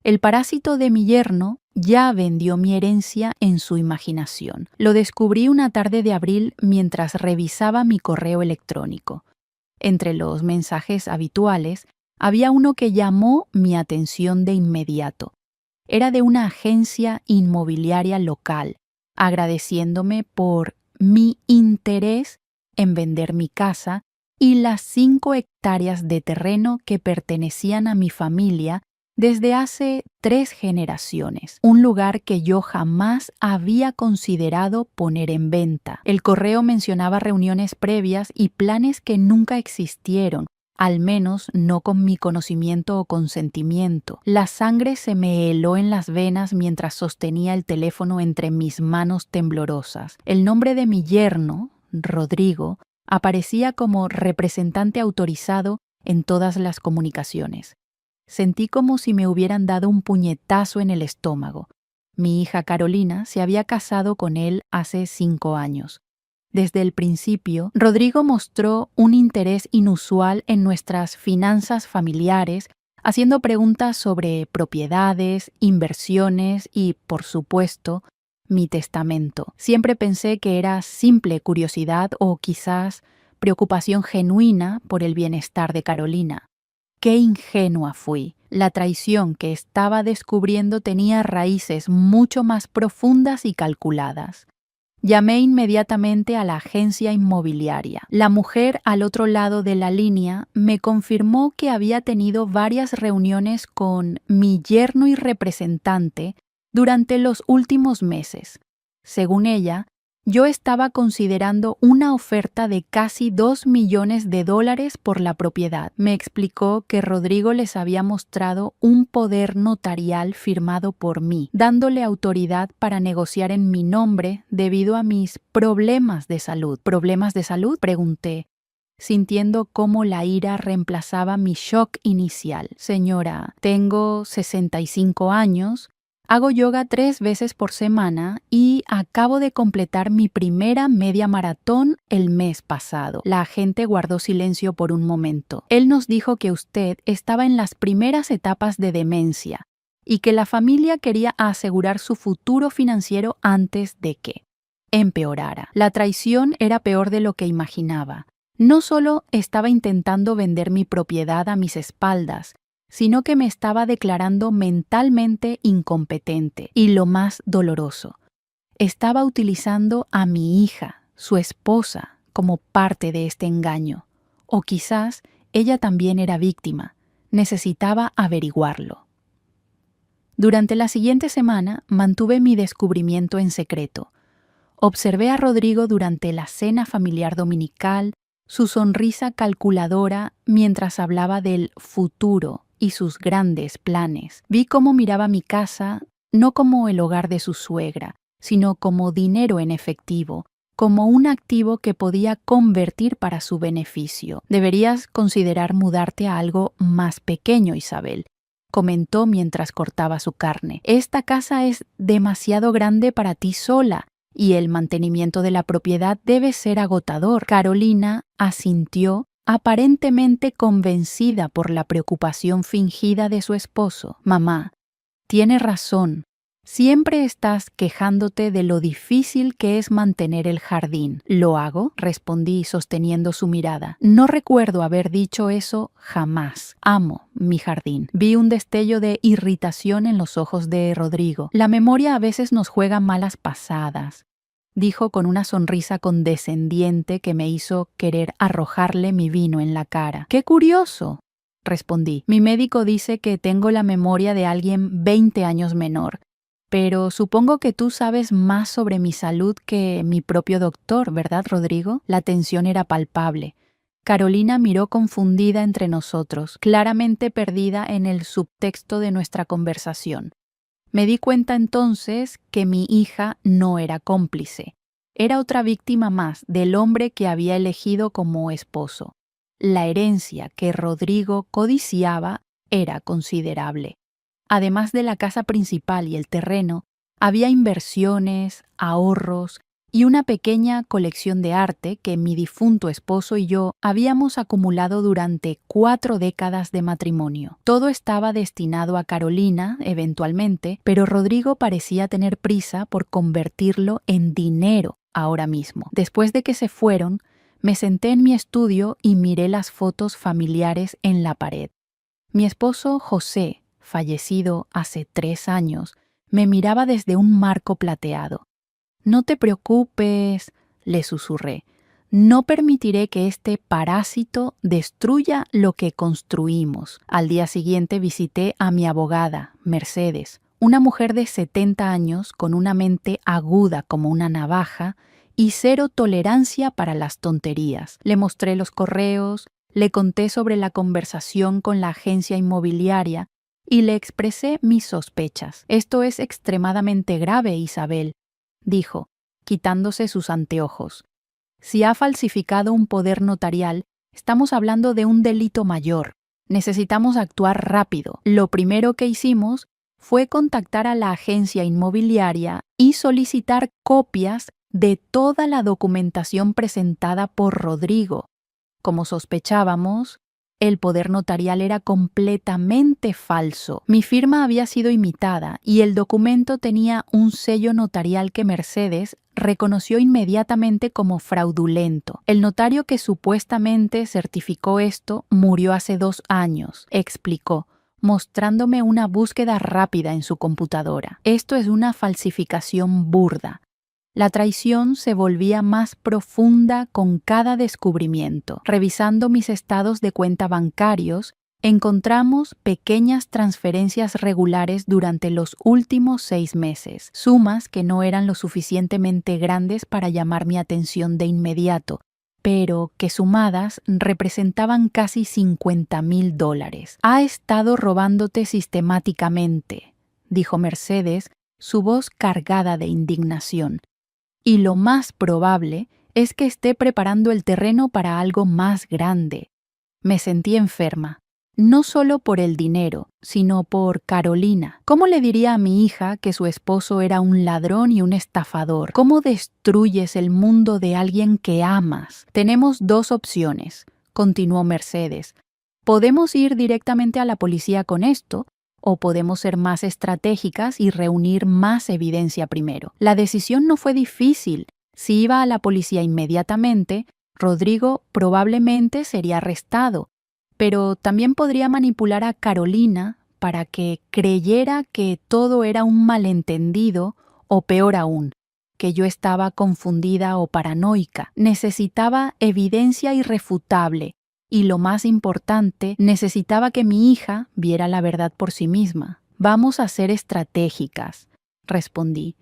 El parásito de mi yerno ya vendió mi herencia en su imaginación. Lo descubrí una tarde de abril mientras revisaba mi correo electrónico. Entre los mensajes habituales, había uno que llamó mi atención de inmediato. Era de una agencia inmobiliaria local, agradeciéndome por mi interés en vender mi casa y las 5 hectáreas de terreno que pertenecían a mi familia desde hace 3 generaciones, un lugar que yo jamás había considerado poner en venta. El correo mencionaba reuniones previas y planes que nunca existieron, al menos no con mi conocimiento o consentimiento. La sangre se me heló en las venas mientras sostenía el teléfono entre mis manos temblorosas. El nombre de mi yerno, Rodrigo, aparecía como representante autorizado en todas las comunicaciones. Sentí como si me hubieran dado un puñetazo en el estómago. Mi hija Carolina se había casado con él hace 5 años. Desde el principio, Rodrigo mostró un interés inusual en nuestras finanzas familiares, haciendo preguntas sobre propiedades, inversiones y, por supuesto, mi testamento. Siempre pensé que era simple curiosidad o quizás preocupación genuina por el bienestar de Carolina. Qué ingenua fui. La traición que estaba descubriendo tenía raíces mucho más profundas y calculadas. Llamé inmediatamente a la agencia inmobiliaria. La mujer al otro lado de la línea me confirmó que había tenido varias reuniones con mi yerno y representante durante los últimos meses. Según ella, yo estaba considerando una oferta de casi $2 millones por la propiedad. Me explicó que Rodrigo les había mostrado un poder notarial firmado por mí, dándole autoridad para negociar en mi nombre debido a mis problemas de salud. ¿Problemas de salud?, pregunté, sintiendo cómo la ira reemplazaba mi shock inicial. Señora, tengo 65 años, hago yoga 3 veces por semana y acabo de completar mi primera media maratón el mes pasado. La agente guardó silencio por un momento. Él nos dijo que usted estaba en las primeras etapas de demencia y que la familia quería asegurar su futuro financiero antes de que empeorara. La traición era peor de lo que imaginaba. No solo estaba intentando vender mi propiedad a mis espaldas, sino que me estaba declarando mentalmente incompetente. Y lo más doloroso, estaba utilizando a mi hija, su esposa, como parte de este engaño. O quizás ella también era víctima. Necesitaba averiguarlo. Durante la siguiente semana mantuve mi descubrimiento en secreto. Observé a Rodrigo durante la cena familiar dominical, su sonrisa calculadora mientras hablaba del futuro y sus grandes planes. Vi cómo miraba mi casa, no como el hogar de su suegra, sino como dinero en efectivo, como un activo que podía convertir para su beneficio. Deberías considerar mudarte a algo más pequeño, Isabel, comentó mientras cortaba su carne. Esta casa es demasiado grande para ti sola y el mantenimiento de la propiedad debe ser agotador. Carolina asintió, aparentemente convencida por la preocupación fingida de su esposo. Mamá, tiene razón. Siempre estás quejándote de lo difícil que es mantener el jardín. ¿Lo hago?, respondí sosteniendo su mirada. No recuerdo haber dicho eso jamás. Amo mi jardín. Vi un destello de irritación en los ojos de Rodrigo. La memoria a veces nos juega malas pasadas, dijo con una sonrisa condescendiente que me hizo querer arrojarle mi vino en la cara. ¡Qué curioso!, respondí. Mi médico dice que tengo la memoria de alguien 20 años menor, pero supongo que tú sabes más sobre mi salud que mi propio doctor, ¿verdad, Rodrigo? La tensión era palpable. Carolina miró confundida entre nosotros, claramente perdida en el subtexto de nuestra conversación. Me di cuenta entonces que mi hija no era cómplice. Era otra víctima más del hombre que había elegido como esposo. La herencia que Rodrigo codiciaba era considerable. Además de la casa principal y el terreno, había inversiones, ahorros y una pequeña colección de arte que mi difunto esposo y yo habíamos acumulado durante 4 décadas de matrimonio. Todo estaba destinado a Carolina, eventualmente, pero Rodrigo parecía tener prisa por convertirlo en dinero ahora mismo. Después de que se fueron, me senté en mi estudio y miré las fotos familiares en la pared. Mi esposo José, fallecido hace 3 años, me miraba desde un marco plateado. «No te preocupes», le susurré. «No permitiré que este parásito destruya lo que construimos». Al día siguiente visité a mi abogada, Mercedes, una mujer de 70 años con una mente aguda como una navaja y cero tolerancia para las tonterías. Le mostré los correos, le conté sobre la conversación con la agencia inmobiliaria y le expresé mis sospechas. «Esto es extremadamente grave, Isabel», dijo, quitándose sus anteojos. «Si ha falsificado un poder notarial, estamos hablando de un delito mayor. Necesitamos actuar rápido». Lo primero que hicimos fue contactar a la agencia inmobiliaria y solicitar copias de toda la documentación presentada por Rodrigo. Como sospechábamos, el poder notarial era completamente falso. Mi firma había sido imitada y el documento tenía un sello notarial que Mercedes reconoció inmediatamente como fraudulento. El notario que supuestamente certificó esto murió hace 2 años, explicó, mostrándome una búsqueda rápida en su computadora. «Esto es una falsificación burda». La traición se volvía más profunda con cada descubrimiento. Revisando mis estados de cuenta bancarios, encontramos pequeñas transferencias regulares durante los últimos 6 meses, sumas que no eran lo suficientemente grandes para llamar mi atención de inmediato, pero que sumadas representaban casi $50,000. «Ha estado robándote sistemáticamente», dijo Mercedes, su voz cargada de indignación. «Y lo más probable es que esté preparando el terreno para algo más grande». Me sentí enferma, no solo por el dinero, sino por Carolina. ¿Cómo le diría a mi hija que su esposo era un ladrón y un estafador? ¿Cómo destruyes el mundo de alguien que amas? «Tenemos 2 opciones», continuó Mercedes. «Podemos ir directamente a la policía con esto, o podemos ser más estratégicas y reunir más evidencia primero». La decisión no fue difícil. Si iba a la policía inmediatamente, Rodrigo probablemente sería arrestado, pero también podría manipular a Carolina para que creyera que todo era un malentendido o, peor aún, que yo estaba confundida o paranoica. Necesitaba evidencia irrefutable. Y lo más importante, necesitaba que mi hija viera la verdad por sí misma. «Vamos a ser estratégicas», respondí.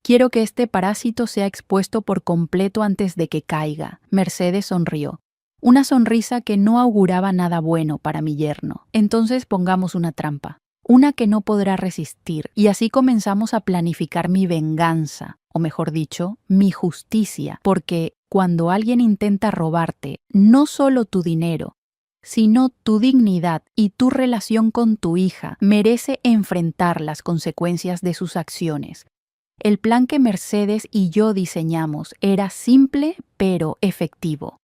«Quiero que este parásito sea expuesto por completo antes de que caiga». Mercedes sonrió, una sonrisa que no auguraba nada bueno para mi yerno. «Entonces pongamos una trampa, una que no podrá resistir, y así comenzamos a planificar mi venganza, o mejor dicho, mi justicia, porque cuando alguien intenta robarte no solo tu dinero, sino tu dignidad y tu relación con tu hija, merece enfrentar las consecuencias de sus acciones». El plan que Mercedes y yo diseñamos era simple pero efectivo.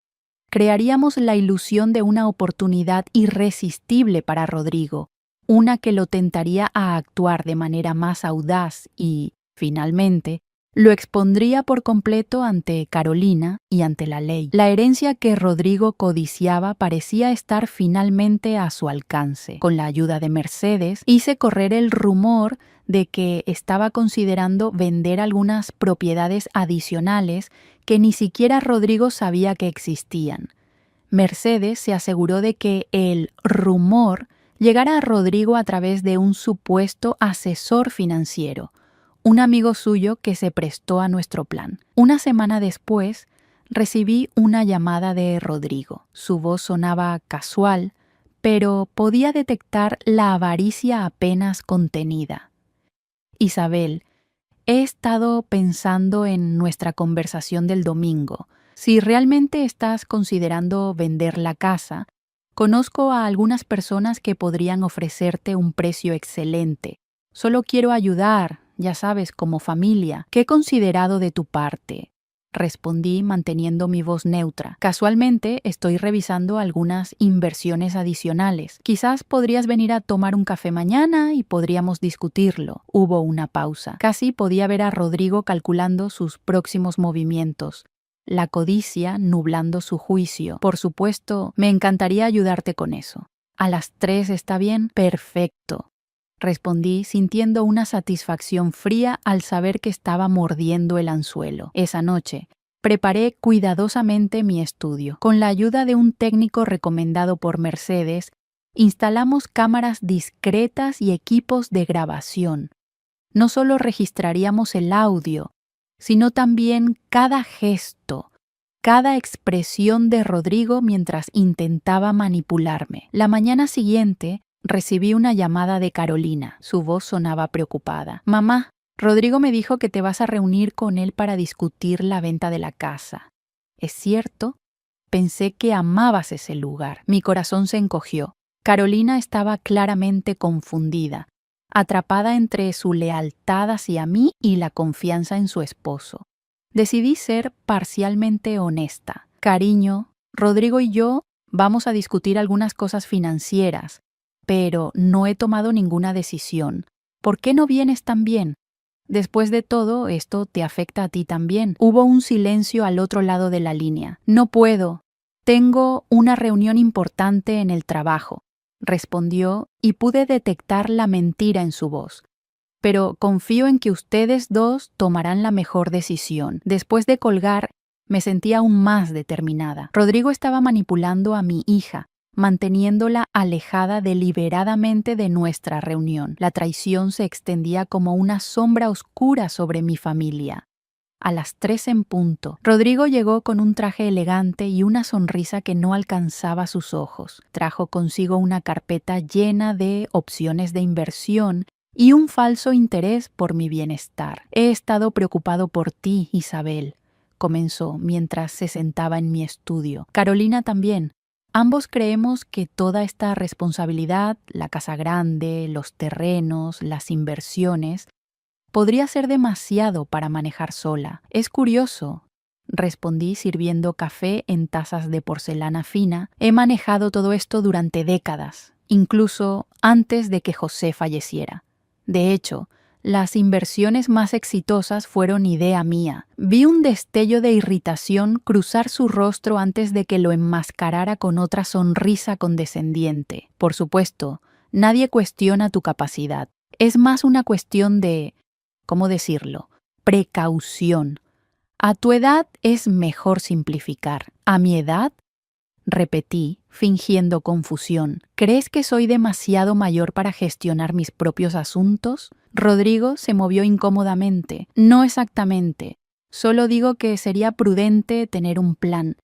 Crearíamos la ilusión de una oportunidad irresistible para Rodrigo, una que lo tentaría a actuar de manera más audaz y, finalmente, lo expondría por completo ante Carolina y ante la ley. La herencia que Rodrigo codiciaba parecía estar finalmente a su alcance. Con la ayuda de Mercedes, hice correr el rumor de que estaba considerando vender algunas propiedades adicionales que ni siquiera Rodrigo sabía que existían. Mercedes se aseguró de que el rumor llegara a Rodrigo a través de un supuesto asesor financiero, un amigo suyo que se prestó a nuestro plan. Una semana después, recibí una llamada de Rodrigo. Su voz sonaba casual, pero podía detectar la avaricia apenas contenida. «Isabel, he estado pensando en nuestra conversación del domingo. Si realmente estás considerando vender la casa, conozco a algunas personas que podrían ofrecerte un precio excelente. Solo quiero ayudar, ya sabes, como familia. ¿Qué he considerado de tu parte? respondí manteniendo mi voz neutra. Casualmente estoy revisando algunas inversiones adicionales. Quizás podrías venir a tomar un café mañana y podríamos discutirlo. Hubo una pausa. Casi podía ver a Rodrigo calculando sus próximos movimientos. La codicia nublando su juicio. Por supuesto, me encantaría ayudarte con eso. ¿A las 3 está bien? Perfecto. Respondí sintiendo una satisfacción fría al saber que estaba mordiendo el anzuelo. Esa noche, preparé cuidadosamente mi estudio. Con la ayuda de un técnico recomendado por Mercedes, instalamos cámaras discretas y equipos de grabación. No solo registraríamos el audio, sino también cada gesto, cada expresión de Rodrigo mientras intentaba manipularme. La mañana siguiente, recibí una llamada de Carolina. Su voz sonaba preocupada. Mamá, Rodrigo me dijo que te vas a reunir con él para discutir la venta de la casa. ¿Es cierto? Pensé que amabas ese lugar. Mi corazón se encogió. Carolina estaba claramente confundida, atrapada entre su lealtad hacia mí y la confianza en su esposo. Decidí ser parcialmente honesta. Cariño, Rodrigo y yo vamos a discutir algunas cosas financieras, pero no he tomado ninguna decisión. ¿Por qué no vienes también? Después de todo, esto te afecta a ti también. Hubo un silencio al otro lado de la línea. No puedo. Tengo una reunión importante en el trabajo, respondió y pude detectar la mentira en su voz. Pero confío en que ustedes dos tomarán la mejor decisión. Después de colgar, me sentía aún más determinada. Rodrigo estaba manipulando a mi hija, manteniéndola alejada deliberadamente de nuestra reunión. La traición se extendía como una sombra oscura sobre mi familia. A las 3 en punto, Rodrigo llegó con un traje elegante y una sonrisa que no alcanzaba sus ojos. Trajo consigo una carpeta llena de opciones de inversión y un falso interés por mi bienestar. He estado preocupado por ti, Isabel, comenzó mientras se sentaba en mi estudio. Carolina también. Ambos creemos que toda esta responsabilidad, la casa grande, los terrenos, las inversiones, podría ser demasiado para manejar sola. Es curioso, respondí sirviendo café en tazas de porcelana fina. He manejado todo esto durante décadas, incluso antes de que José falleciera. De hecho, las inversiones más exitosas fueron idea mía. Vi un destello de irritación cruzar su rostro antes de que lo enmascarara con otra sonrisa condescendiente. Por supuesto, nadie cuestiona tu capacidad. Es más una cuestión de, ¿cómo decirlo?, precaución. A tu edad es mejor simplificar. ¿A mi edad? Repetí, fingiendo confusión. ¿Crees que soy demasiado mayor para gestionar mis propios asuntos? Rodrigo se movió incómodamente. No exactamente. Solo digo que sería prudente tener un plan.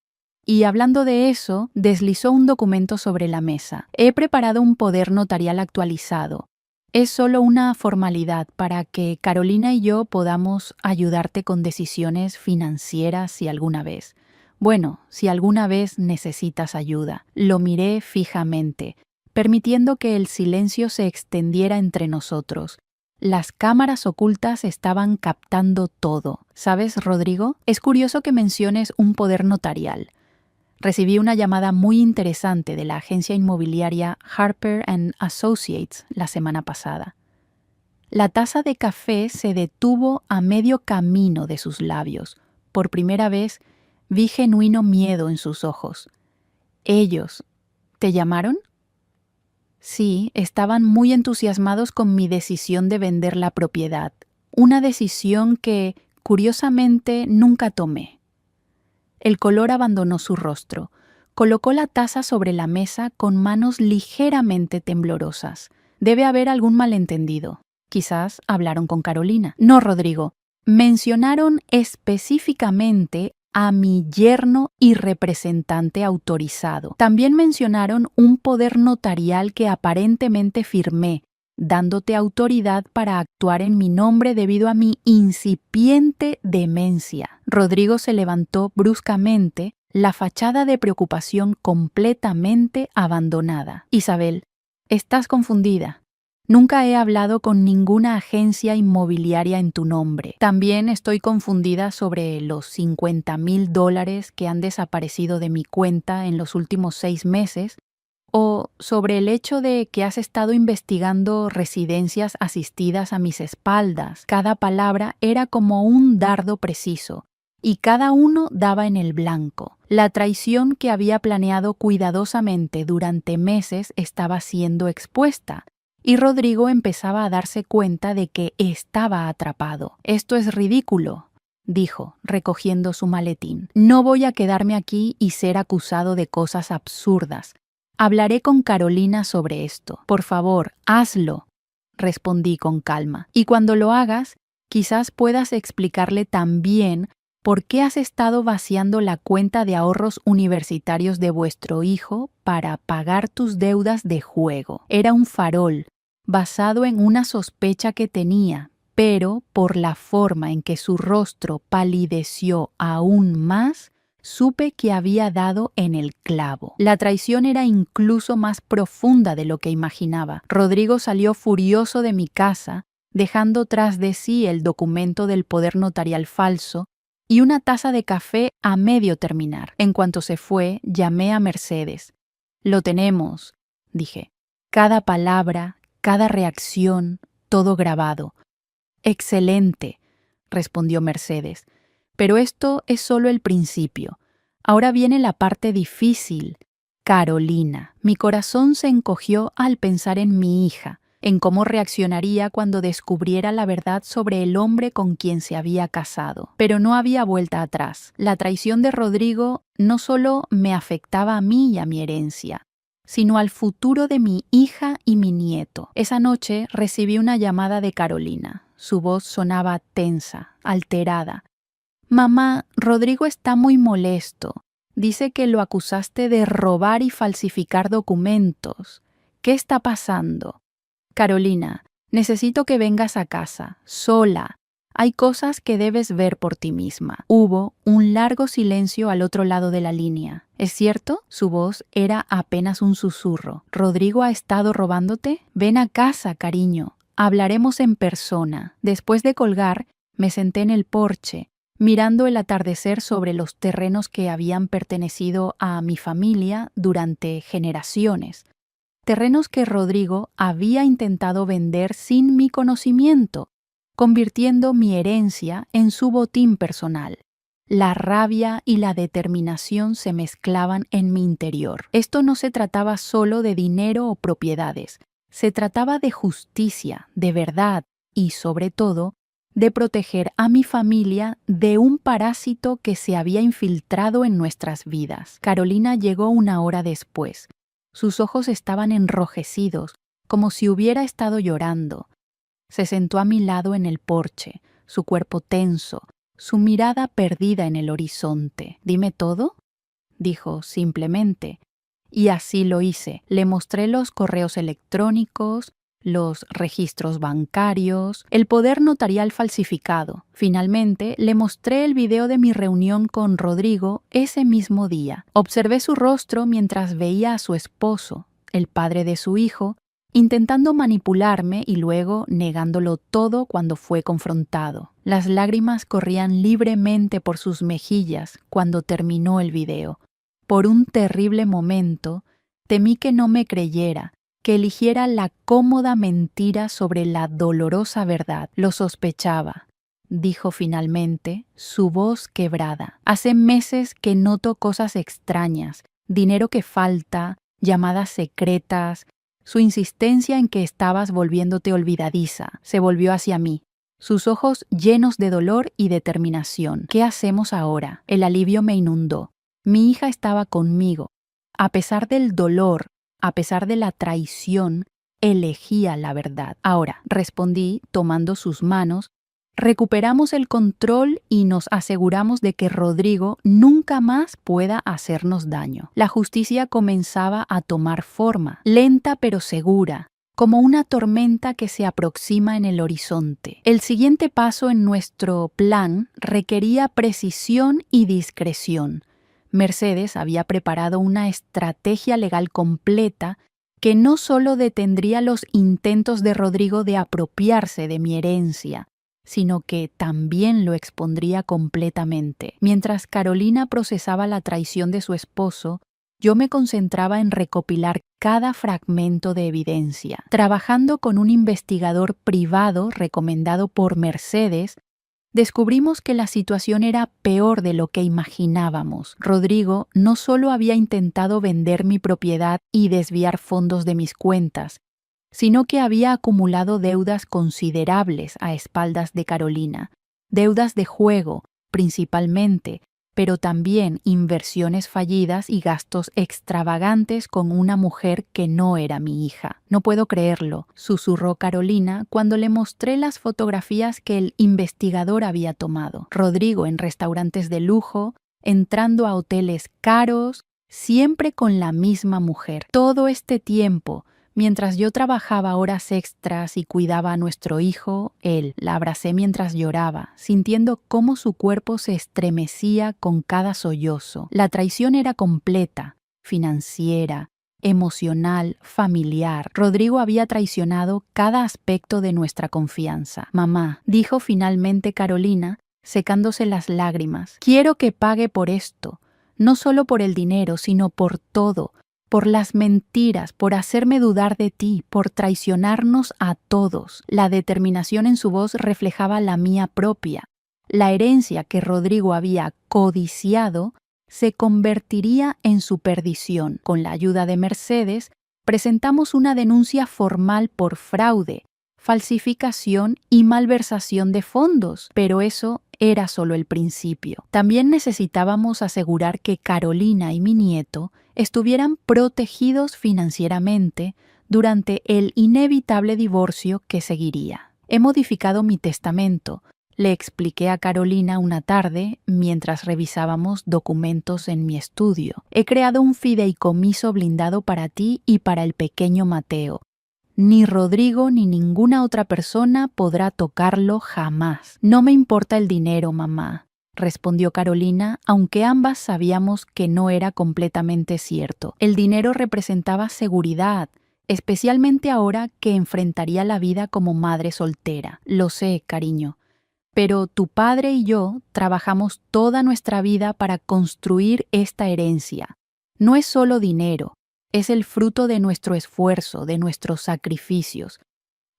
Y hablando de eso, deslizó un documento sobre la mesa. He preparado un poder notarial actualizado. Es solo una formalidad para que Carolina y yo podamos ayudarte con decisiones financieras si alguna vez. Bueno, si alguna vez necesitas ayuda. Lo miré fijamente, permitiendo que el silencio se extendiera entre nosotros. Las cámaras ocultas estaban captando todo. ¿Sabes, Rodrigo? Es curioso que menciones un poder notarial. Recibí una llamada muy interesante de la agencia inmobiliaria Harper & Associates la semana pasada. La taza de café se detuvo a medio camino de sus labios. Por primera vez, vi genuino miedo en sus ojos. ¿Ellos te llamaron? Sí, estaban muy entusiasmados con mi decisión de vender la propiedad. Una decisión que, curiosamente, nunca tomé. El color abandonó su rostro. Colocó la taza sobre la mesa con manos ligeramente temblorosas. Debe haber algún malentendido. Quizás hablaron con Carolina. No, Rodrigo. Mencionaron específicamente a mi yerno y representante autorizado. También mencionaron un poder notarial que aparentemente firmé, dándote autoridad para actuar en mi nombre debido a mi incipiente demencia. Rodrigo se levantó bruscamente, la fachada de preocupación completamente abandonada. Isabel, estás confundida. Nunca he hablado con ninguna agencia inmobiliaria en tu nombre. También estoy confundida sobre los $50,000 que han desaparecido de mi cuenta en los últimos 6 meses o sobre el hecho de que has estado investigando residencias asistidas a mis espaldas. Cada palabra era como un dardo preciso, y cada uno daba en el blanco. La traición que había planeado cuidadosamente durante meses estaba siendo expuesta, y Rodrigo empezaba a darse cuenta de que estaba atrapado. «Esto es ridículo», dijo, recogiendo su maletín. «No voy a quedarme aquí y ser acusado de cosas absurdas. Hablaré con Carolina sobre esto. Por favor, hazlo», respondí con calma. «Y cuando lo hagas, quizás puedas explicarle también por qué has estado vaciando la cuenta de ahorros universitarios de vuestro hijo para pagar tus deudas de juego. Era un farol, basado en una sospecha que tenía, pero por la forma en que su rostro palideció aún más, supe que había dado en el clavo. La traición era incluso más profunda de lo que imaginaba. Rodrigo salió furioso de mi casa, dejando tras de sí el documento del poder notarial falso y una taza de café a medio terminar. En cuanto se fue, llamé a Mercedes. «Lo tenemos», dije. «Cada palabra, cada reacción, todo grabado». «Excelente», respondió Mercedes. «Pero esto es solo el principio. Ahora viene la parte difícil. Carolina». Mi corazón se encogió al pensar en mi hija, en cómo reaccionaría cuando descubriera la verdad sobre el hombre con quien se había casado. Pero no había vuelta atrás. La traición de Rodrigo no solo me afectaba a mí y a mi herencia, sino al futuro de mi hija y mi nieto. Esa noche recibí una llamada de Carolina. Su voz sonaba tensa, alterada. «Mamá, Rodrigo está muy molesto. Dice que lo acusaste de robar y falsificar documentos. ¿Qué está pasando? Carolina, necesito que vengas a casa, sola. Hay cosas que debes ver por ti misma». Hubo un largo silencio al otro lado de la línea. «¿Es cierto?». Su voz era apenas un susurro. «¿Rodrigo ha estado robándote? Ven a casa, cariño. Hablaremos en persona». Después de colgar, me senté en el porche, mirando el atardecer sobre los terrenos que habían pertenecido a mi familia durante generaciones. Terrenos que Rodrigo había intentado vender sin mi conocimiento, convirtiendo mi herencia en su botín personal. La rabia y la determinación se mezclaban en mi interior. Esto no se trataba solo de dinero o propiedades, se trataba de justicia, de verdad y, sobre todo, de proteger a mi familia de un parásito que se había infiltrado en nuestras vidas. Carolina llegó una hora después. Sus ojos estaban enrojecidos, como si hubiera estado llorando. Se sentó a mi lado en el porche, su cuerpo tenso, su mirada perdida en el horizonte. «¿Dime todo?», dijo simplemente. Y así lo hice. Le mostré los correos electrónicos, los registros bancarios, el poder notarial falsificado. Finalmente, le mostré el video de mi reunión con Rodrigo ese mismo día. Observé su rostro mientras veía a su esposo, el padre de su hijo, intentando manipularme y luego negándolo todo cuando fue confrontado. Las lágrimas corrían libremente por sus mejillas cuando terminó el video. Por un terrible momento, temí que no me creyera, que eligiera la cómoda mentira sobre la dolorosa verdad. «Lo sospechaba», dijo finalmente, su voz quebrada. «Hace meses que noto cosas extrañas, dinero que falta, llamadas secretas, su insistencia en que estabas volviéndote olvidadiza». Se volvió hacia mí, sus ojos llenos de dolor y determinación. «¿Qué hacemos ahora?». El alivio me inundó. Mi hija estaba conmigo. A pesar del dolor, a pesar de la traición, elegía la verdad. «Ahora», respondí, tomando sus manos, «recuperamos el control y nos aseguramos de que Rodrigo nunca más pueda hacernos daño». La justicia comenzaba a tomar forma, lenta pero segura, como una tormenta que se aproxima en el horizonte. El siguiente paso en nuestro plan requería precisión y discreción. Mercedes había preparado una estrategia legal completa que no solo detendría los intentos de Rodrigo de apropiarse de mi herencia, sino que también lo expondría completamente. Mientras Carolina procesaba la traición de su esposo, yo me concentraba en recopilar cada fragmento de evidencia. Trabajando con un investigador privado recomendado por Mercedes, descubrimos que la situación era peor de lo que imaginábamos. Rodrigo no solo había intentado vender mi propiedad y desviar fondos de mis cuentas, sino que había acumulado deudas considerables a espaldas de Carolina, deudas de juego, principalmente, pero también inversiones fallidas y gastos extravagantes con una mujer que no era mi hija. No puedo creerlo, susurró Carolina cuando le mostré las fotografías que el investigador había tomado. Rodrigo en restaurantes de lujo, entrando a hoteles caros, siempre con la misma mujer. Todo este tiempo, mientras yo trabajaba horas extras y cuidaba a nuestro hijo, él la abracé mientras lloraba, sintiendo cómo su cuerpo se estremecía con cada sollozo. La traición era completa, financiera, emocional, familiar. Rodrigo había traicionado cada aspecto de nuestra confianza. Mamá, dijo finalmente Carolina, secándose las lágrimas, quiero que pague por esto, no solo por el dinero, sino por todo, por las mentiras, por hacerme dudar de ti, por traicionarnos a todos. La determinación en su voz reflejaba la mía propia. La herencia que Rodrigo había codiciado se convertiría en su perdición. Con la ayuda de Mercedes, presentamos una denuncia formal por fraude, falsificación y malversación de fondos, pero eso era solo el principio. También necesitábamos asegurar que Carolina y mi nieto estuvieran protegidos financieramente durante el inevitable divorcio que seguiría. He modificado mi testamento, le expliqué a Carolina una tarde mientras revisábamos documentos en mi estudio. He creado un fideicomiso blindado para ti y para el pequeño Mateo. Ni Rodrigo ni ninguna otra persona podrá tocarlo jamás. No me importa el dinero, mamá, respondió Carolina, aunque ambas sabíamos que no era completamente cierto. El dinero representaba seguridad, especialmente ahora que enfrentaría la vida como madre soltera. Lo sé, cariño. Pero tu padre y yo trabajamos toda nuestra vida para construir esta herencia. No es solo dinero. Es el fruto de nuestro esfuerzo, de nuestros sacrificios.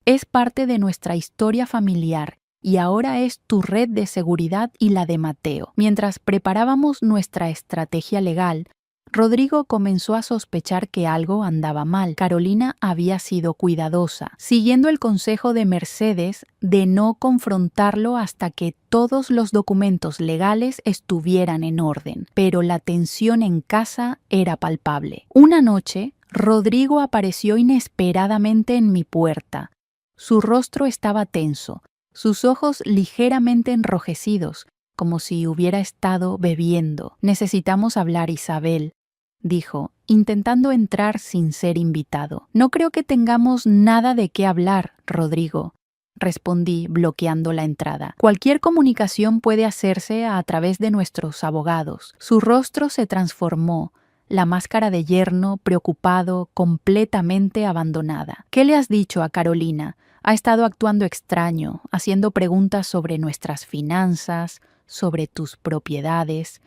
Es parte de nuestra historia familiar y ahora es tu red de seguridad y la de Mateo. Mientras preparábamos nuestra estrategia legal, Rodrigo comenzó a sospechar que algo andaba mal. Carolina había sido cuidadosa, siguiendo el consejo de Mercedes de no confrontarlo hasta que todos los documentos legales estuvieran en orden. Pero la tensión en casa era palpable. Una noche, Rodrigo apareció inesperadamente en mi puerta. Su rostro estaba tenso, sus ojos ligeramente enrojecidos, como si hubiera estado bebiendo. Necesitamos hablar, Isabel, dijo, intentando entrar sin ser invitado. No creo que tengamos nada de qué hablar, Rodrigo, respondí, bloqueando la entrada. Cualquier comunicación puede hacerse a través de nuestros abogados. Su rostro se transformó, la máscara de yerno, preocupado, completamente abandonada. ¿Qué le has dicho a Carolina? Ha estado actuando extraño, haciendo preguntas sobre nuestras finanzas, sobre tus propiedades.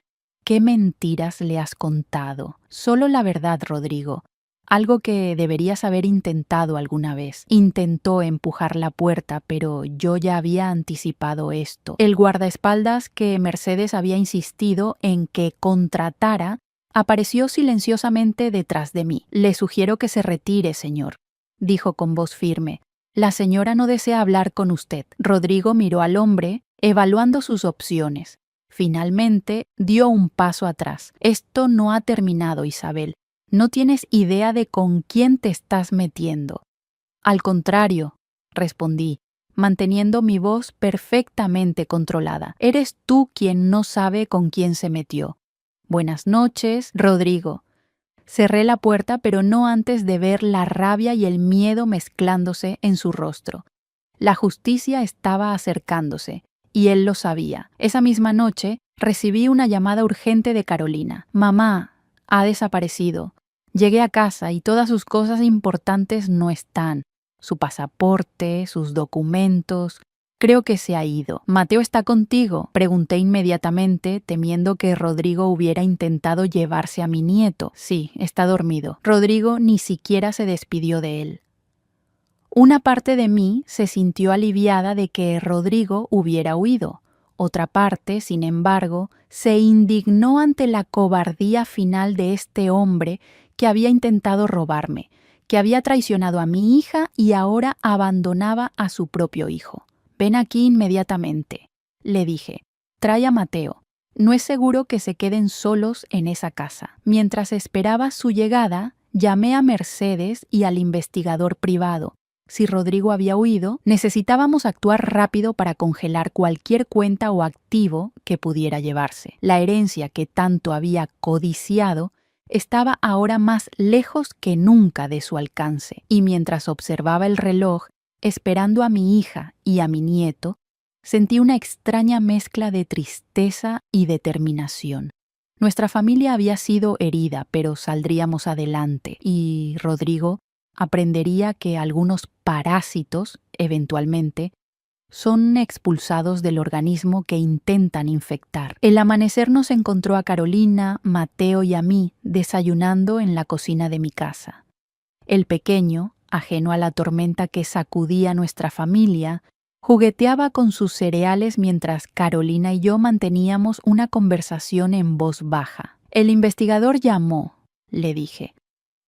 ¿Qué mentiras le has contado? Solo la verdad, Rodrigo. Algo que deberías haber intentado alguna vez. Intentó empujar la puerta, pero yo ya había anticipado esto. El guardaespaldas que Mercedes había insistido en que contratara apareció silenciosamente detrás de mí. Le sugiero que se retire, señor, dijo con voz firme. La señora no desea hablar con usted. Rodrigo miró al hombre, evaluando sus opciones. Finalmente, dio un paso atrás. Esto no ha terminado, Isabel. No tienes idea de con quién te estás metiendo. Al contrario, respondí, manteniendo mi voz perfectamente controlada. Eres tú quien no sabe con quién se metió. Buenas noches, Rodrigo. Cerré la puerta, pero no antes de ver la rabia y el miedo mezclándose en su rostro. La justicia estaba acercándose, y él lo sabía. Esa misma noche recibí una llamada urgente de Carolina. Mamá ha desaparecido. Llegué a casa y todas sus cosas importantes no están. Su pasaporte, sus documentos. Creo que se ha ido. ¿Mateo está contigo?, pregunté inmediatamente, temiendo que Rodrigo hubiera intentado llevarse a mi nieto. Sí, está dormido. Rodrigo ni siquiera se despidió de él. Una parte de mí se sintió aliviada de que Rodrigo hubiera huido. Otra parte, sin embargo, se indignó ante la cobardía final de este hombre que había intentado robarme, que había traicionado a mi hija y ahora abandonaba a su propio hijo. «Ven aquí inmediatamente», le dije. «Trae a Mateo. No es seguro que se queden solos en esa casa». Mientras esperaba su llegada, llamé a Mercedes y al investigador privado. Si Rodrigo había huido, necesitábamos actuar rápido para congelar cualquier cuenta o activo que pudiera llevarse. La herencia que tanto había codiciado estaba ahora más lejos que nunca de su alcance, y mientras observaba el reloj, esperando a mi hija y a mi nieto, sentí una extraña mezcla de tristeza y determinación. Nuestra familia había sido herida, pero saldríamos adelante, y Rodrigo aprendería que algunos parásitos, eventualmente, son expulsados del organismo que intentan infectar. El amanecer nos encontró a Carolina, Mateo y a mí desayunando en la cocina de mi casa. El pequeño, ajeno a la tormenta que sacudía nuestra familia, jugueteaba con sus cereales mientras Carolina y yo manteníamos una conversación en voz baja. «El investigador llamó», le dije.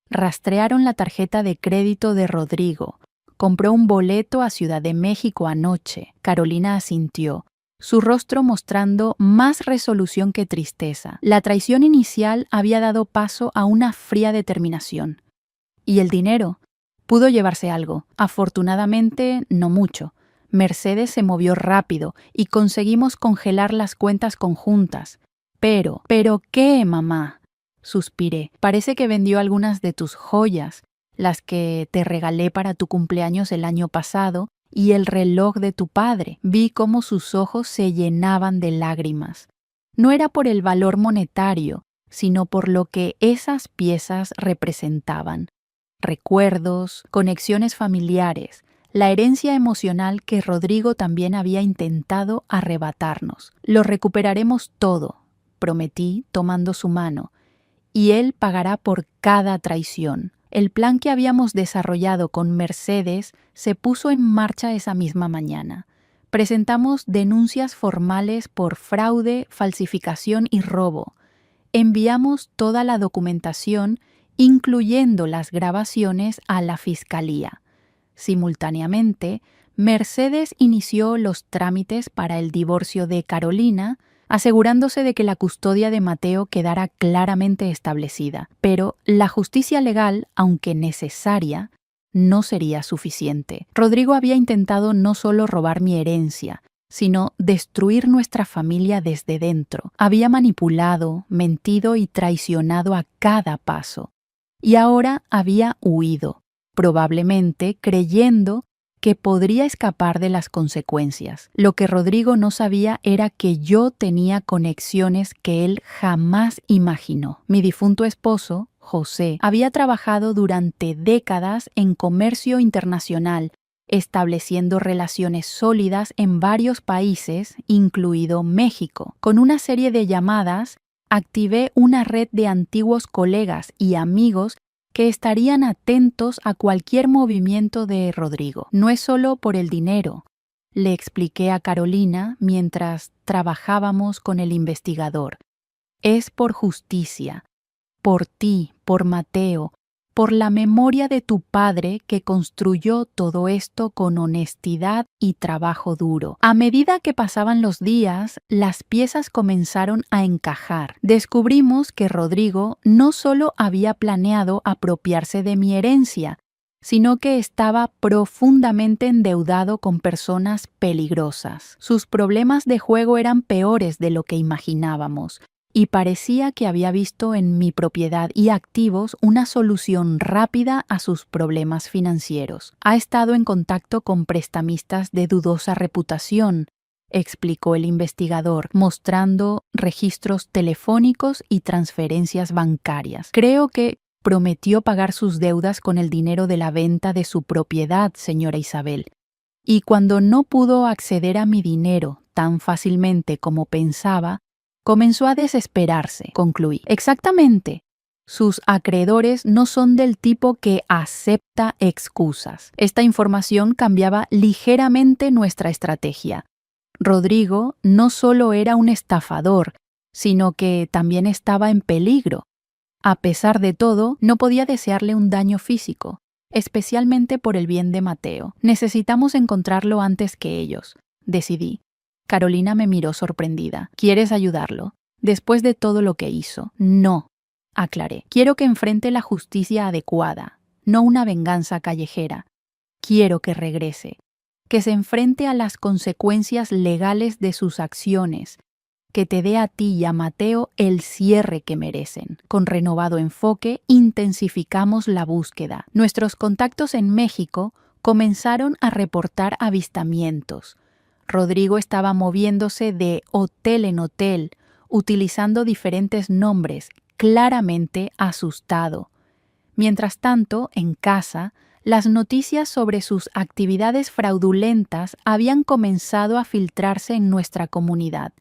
«Rastrearon la tarjeta de crédito de Rodrigo. Compró un boleto a Ciudad de México anoche». Carolina asintió, su rostro mostrando más resolución que tristeza. La traición inicial había dado paso a una fría determinación. «¿Y el dinero?» «Pudo llevarse algo. Afortunadamente, no mucho. Mercedes se movió rápido y conseguimos congelar las cuentas conjuntas. ¿Pero qué, mamá?», suspiré. «Parece que vendió algunas de tus joyas, las que te regalé para tu cumpleaños el año pasado, y el reloj de tu padre». Vi cómo sus ojos se llenaban de lágrimas. No era por el valor monetario, sino por lo que esas piezas representaban. Recuerdos, conexiones familiares, la herencia emocional que Rodrigo también había intentado arrebatarnos. «Lo recuperaremos todo», prometí tomando su mano, «y él pagará por cada traición». El plan que habíamos desarrollado con Mercedes se puso en marcha esa misma mañana. Presentamos denuncias formales por fraude, falsificación y robo. Enviamos toda la documentación, incluyendo las grabaciones, a la fiscalía. Simultáneamente, Mercedes inició los trámites para el divorcio de Carolina, asegurándose de que la custodia de Mateo quedara claramente establecida. Pero la justicia legal, aunque necesaria, no sería suficiente. Rodrigo había intentado no solo robar mi herencia, sino destruir nuestra familia desde dentro. Había manipulado, mentido y traicionado a cada paso. Y ahora había huido, probablemente creyendo que podría escapar de las consecuencias. Lo que Rodrigo no sabía era que yo tenía conexiones que él jamás imaginó. Mi difunto esposo, José, había trabajado durante décadas en comercio internacional, estableciendo relaciones sólidas en varios países, incluido México. Con una serie de llamadas, activé una red de antiguos colegas y amigos que estarían atentos a cualquier movimiento de Rodrigo. «No es solo por el dinero», le expliqué a Carolina mientras trabajábamos con el investigador. «Es por justicia, por ti, por Mateo, por la memoria de tu padre que construyó todo esto con honestidad y trabajo duro». A medida que pasaban los días, las piezas comenzaron a encajar. Descubrimos que Rodrigo no solo había planeado apropiarse de mi herencia, sino que estaba profundamente endeudado con personas peligrosas. Sus problemas de juego eran peores de lo que imaginábamos, y parecía que había visto en mi propiedad y activos una solución rápida a sus problemas financieros. «Ha estado en contacto con prestamistas de dudosa reputación», explicó el investigador, mostrando registros telefónicos y transferencias bancarias. «Creo que prometió pagar sus deudas con el dinero de la venta de su propiedad, señora Isabel. Y cuando no pudo acceder a mi dinero tan fácilmente como pensaba, comenzó a desesperarse, concluí. Exactamente. Sus acreedores no son del tipo que acepta excusas. Esta información cambiaba ligeramente nuestra estrategia. Rodrigo no solo era un estafador, sino que también estaba en peligro. A pesar de todo, no podía desearle un daño físico, especialmente por el bien de Mateo. Necesitamos encontrarlo antes que ellos, decidí. Carolina me miró sorprendida. ¿Quieres ayudarlo? Después de todo lo que hizo. No, aclaré. Quiero que enfrente la justicia adecuada, no una venganza callejera. Quiero que regrese, que se enfrente a las consecuencias legales de sus acciones, que te dé a ti y a Mateo el cierre que merecen. Con renovado enfoque, intensificamos la búsqueda. Nuestros contactos en México comenzaron a reportar avistamientos. Rodrigo estaba moviéndose de hotel en hotel, utilizando diferentes nombres, claramente asustado. Mientras tanto, en casa, las noticias sobre sus actividades fraudulentas habían comenzado a filtrarse en nuestra comunidad.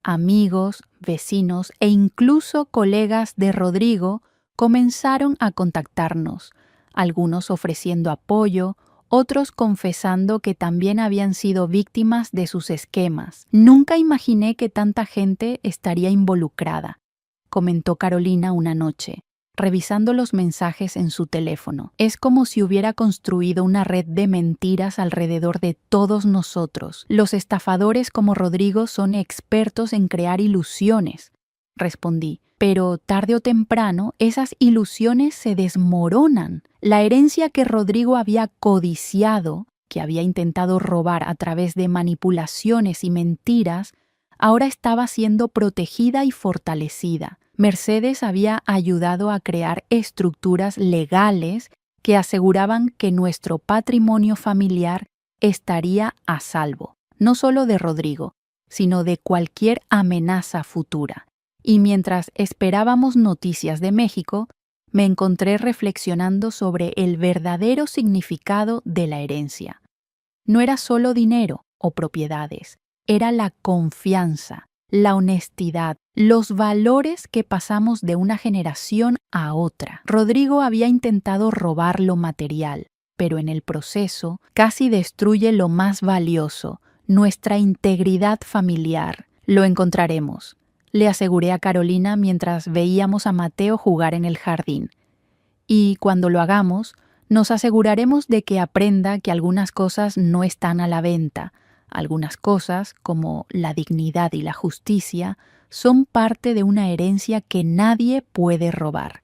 Amigos, vecinos e incluso colegas de Rodrigo comenzaron a contactarnos, algunos ofreciendo apoyo, otros confesando que también habían sido víctimas de sus esquemas. Nunca imaginé que tanta gente estaría involucrada, comentó Carolina una noche, revisando los mensajes en su teléfono. Es como si hubiera construido una red de mentiras alrededor de todos nosotros. Los estafadores como Rodrigo son expertos en crear ilusiones, respondí. Pero tarde o temprano esas ilusiones se desmoronan. La herencia que Rodrigo había codiciado, que había intentado robar a través de manipulaciones y mentiras, ahora estaba siendo protegida y fortalecida. Mercedes había ayudado a crear estructuras legales que aseguraban que nuestro patrimonio familiar estaría a salvo, no solo de Rodrigo, sino de cualquier amenaza futura. Y mientras esperábamos noticias de México, me encontré reflexionando sobre el verdadero significado de la herencia. No era solo dinero o propiedades, era la confianza, la honestidad, los valores que pasamos de una generación a otra. Rodrigo había intentado robar lo material, pero en el proceso casi destruye lo más valioso, nuestra integridad familiar. Lo encontraremos, le aseguré a Carolina mientras veíamos a Mateo jugar en el jardín. Y cuando lo hagamos, nos aseguraremos de que aprenda que algunas cosas no están a la venta. Algunas cosas, como la dignidad y la justicia, son parte de una herencia que nadie puede robar.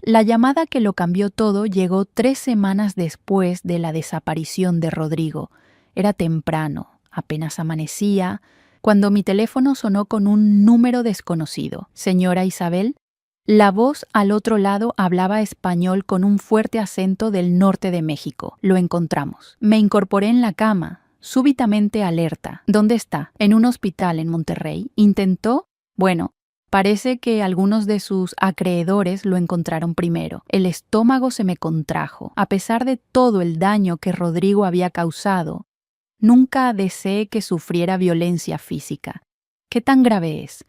La llamada que lo cambió todo llegó 3 semanas después de la desaparición de Rodrigo. Era temprano, apenas amanecía, cuando mi teléfono sonó con un número desconocido. «Señora Isabel». La voz al otro lado hablaba español con un fuerte acento del norte de México. Lo encontramos. Me incorporé en la cama, súbitamente alerta. ¿Dónde está? En un hospital en Monterrey. ¿Intentó? Bueno, parece que algunos de sus acreedores lo encontraron primero. El estómago se me contrajo. A pesar de todo el daño que Rodrigo había causado, nunca deseé que sufriera violencia física. ¿Qué tan grave es?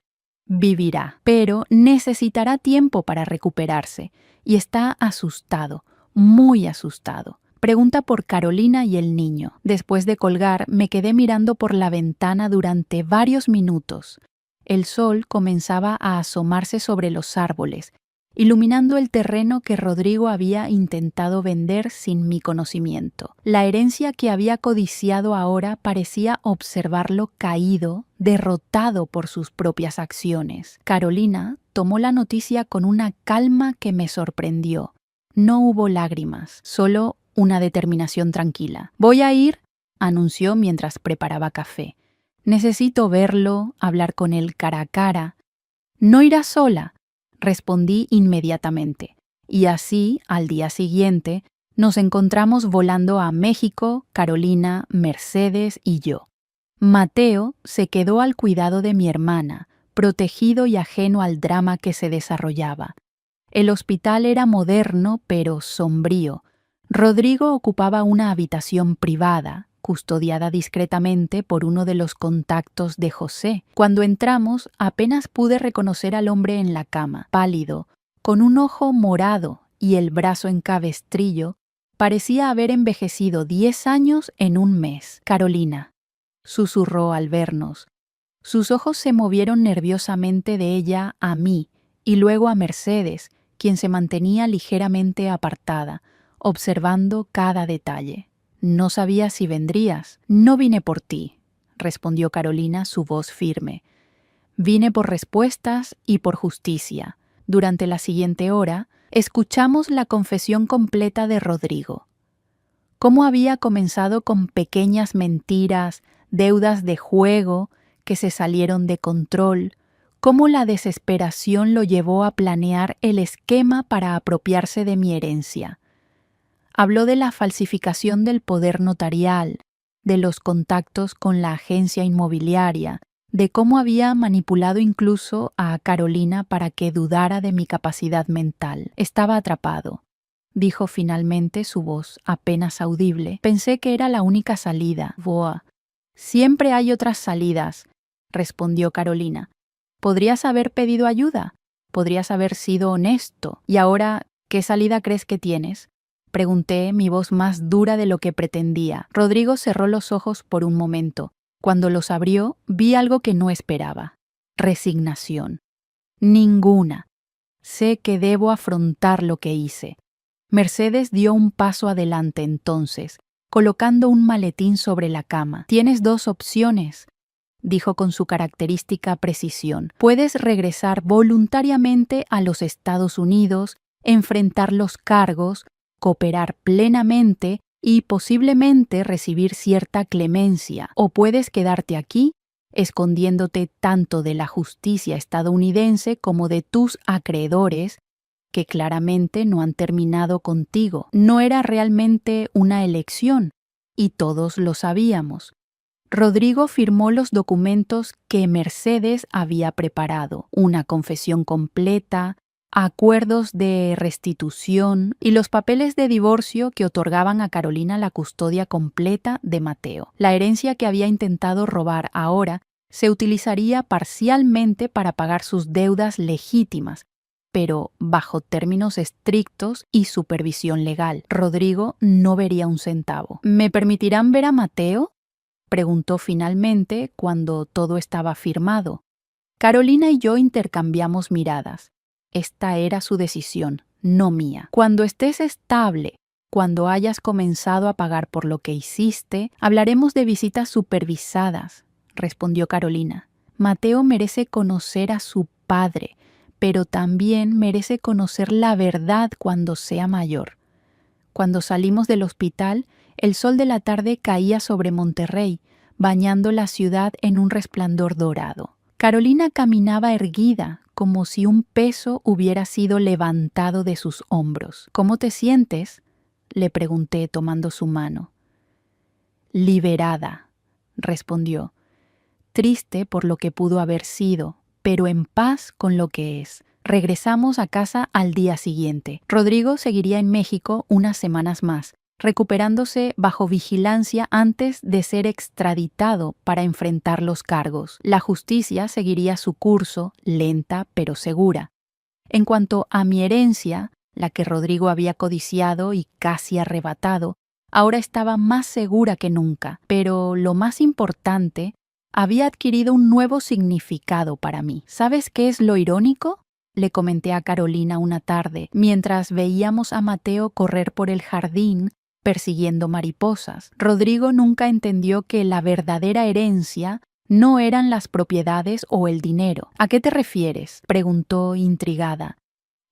Vivirá, pero necesitará tiempo para recuperarse y está asustado, muy asustado. Pregunta por Carolina y el niño. Después de colgar, me quedé mirando por la ventana durante varios minutos. El sol comenzaba a asomarse sobre los árboles, iluminando el terreno que Rodrigo había intentado vender sin mi conocimiento. La herencia que había codiciado ahora parecía observarlo caído, derrotado por sus propias acciones. Carolina tomó la noticia con una calma que me sorprendió. No hubo lágrimas, solo una determinación tranquila. «Voy a ir», anunció mientras preparaba café. «Necesito verlo, hablar con él cara a cara». «¿No irá sola?», respondí inmediatamente. Y así, al día siguiente, nos encontramos volando a México, Carolina, Mercedes y yo. Mateo se quedó al cuidado de mi hermana, protegido y ajeno al drama que se desarrollaba. El hospital era moderno pero sombrío. Rodrigo ocupaba una habitación privada, custodiada discretamente por uno de los contactos de José. Cuando entramos, apenas pude reconocer al hombre en la cama, pálido, con un ojo morado y el brazo en cabestrillo. Parecía haber envejecido 10 años en un mes. Carolina, susurró al vernos. Sus ojos se movieron nerviosamente de ella a mí y luego a Mercedes, quien se mantenía ligeramente apartada, observando cada detalle. No sabía si vendrías. No vine por ti, respondió Carolina, su voz firme. Vine por respuestas y por justicia. Durante la siguiente hora, escuchamos la confesión completa de Rodrigo. Cómo había comenzado con pequeñas mentiras, deudas de juego que se salieron de control, cómo la desesperación lo llevó a planear el esquema para apropiarse de mi herencia. Habló de la falsificación del poder notarial, de los contactos con la agencia inmobiliaria, de cómo había manipulado incluso a Carolina para que dudara de mi capacidad mental. Estaba atrapado, dijo finalmente, su voz apenas audible. Pensé que era la única salida. Boa. Siempre hay otras salidas, respondió Carolina. Podrías haber pedido ayuda, podrías haber sido honesto. ¿Y ahora qué salida crees que tienes? Pregunté, mi voz más dura de lo que pretendía. Rodrigo cerró los ojos por un momento. Cuando los abrió, vi algo que no esperaba. Resignación. Ninguna. Sé que debo afrontar lo que hice. Mercedes dio un paso adelante entonces, colocando un maletín sobre la cama. Tienes 2 opciones, dijo con su característica precisión. Puedes regresar voluntariamente a los Estados Unidos, enfrentar los cargos, cooperar plenamente y posiblemente recibir cierta clemencia, o puedes quedarte aquí, escondiéndote tanto de la justicia estadounidense como de tus acreedores, que claramente no han terminado contigo. No era realmente una elección, y todos lo sabíamos. Rodrigo firmó los documentos que Mercedes había preparado, una confesión completa, acuerdos de restitución y los papeles de divorcio que otorgaban a Carolina la custodia completa de Mateo. La herencia que había intentado robar ahora se utilizaría parcialmente para pagar sus deudas legítimas, pero bajo términos estrictos y supervisión legal. Rodrigo no vería un centavo. ¿Me permitirán ver a Mateo?, preguntó finalmente cuando todo estaba firmado. Carolina y yo intercambiamos miradas. Esta era su decisión, no mía. Cuando estés estable, cuando hayas comenzado a pagar por lo que hiciste, hablaremos de visitas supervisadas, respondió Carolina. Mateo merece conocer a su padre, pero también merece conocer la verdad cuando sea mayor. Cuando salimos del hospital, el sol de la tarde caía sobre Monterrey, bañando la ciudad en un resplandor dorado. Carolina caminaba erguida, como si un peso hubiera sido levantado de sus hombros. ¿Cómo te sientes?, le pregunté tomando su mano. Liberada, respondió. Triste por lo que pudo haber sido, pero en paz con lo que es. Regresamos a casa al día siguiente. Rodrigo seguiría en México unas semanas más, recuperándose bajo vigilancia antes de ser extraditado para enfrentar los cargos. La justicia seguiría su curso, lenta pero segura. En cuanto a mi herencia, la que Rodrigo había codiciado y casi arrebatado, ahora estaba más segura que nunca, pero lo más importante, había adquirido un nuevo significado para mí. ¿Sabes qué es lo irónico?, le comenté a Carolina una tarde, mientras veíamos a Mateo correr por el jardín persiguiendo mariposas. Rodrigo nunca entendió que la verdadera herencia no eran las propiedades o el dinero. ¿A qué te refieres?, preguntó intrigada.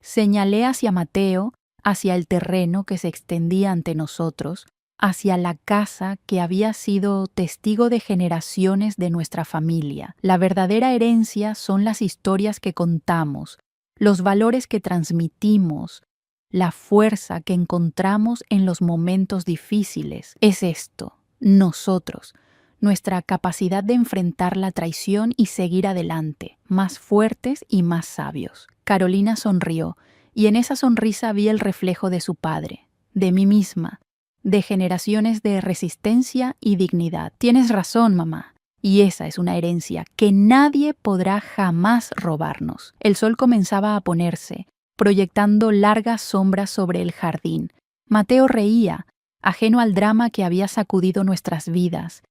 Señalé hacia Mateo, hacia el terreno que se extendía ante nosotros, hacia la casa que había sido testigo de generaciones de nuestra familia. La verdadera herencia son las historias que contamos, los valores que transmitimos, la fuerza que encontramos en los momentos difíciles. Es esto, nosotros, nuestra capacidad de enfrentar la traición y seguir adelante, más fuertes y más sabios. Carolina sonrió, y en esa sonrisa vi el reflejo de su padre, de mí misma, de generaciones de resistencia y dignidad. Tienes razón, mamá. Y esa es una herencia que nadie podrá jamás robarnos. El sol comenzaba a ponerse, proyectando largas sombras sobre el jardín. Mateo reía, ajeno al drama que había sacudido nuestras vidas.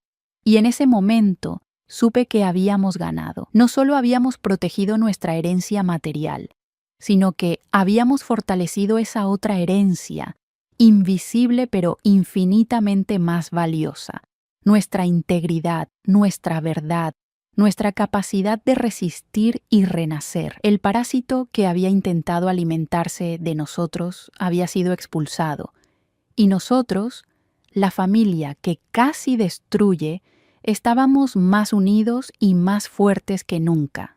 Y en ese momento supe que habíamos ganado. No solo habíamos protegido nuestra herencia material, sino que habíamos fortalecido esa otra herencia, invisible pero infinitamente más valiosa. Nuestra integridad, nuestra verdad, nuestra capacidad de resistir y renacer. El parásito que había intentado alimentarse de nosotros había sido expulsado, y nosotros, la familia que casi destruye, estábamos más unidos y más fuertes que nunca.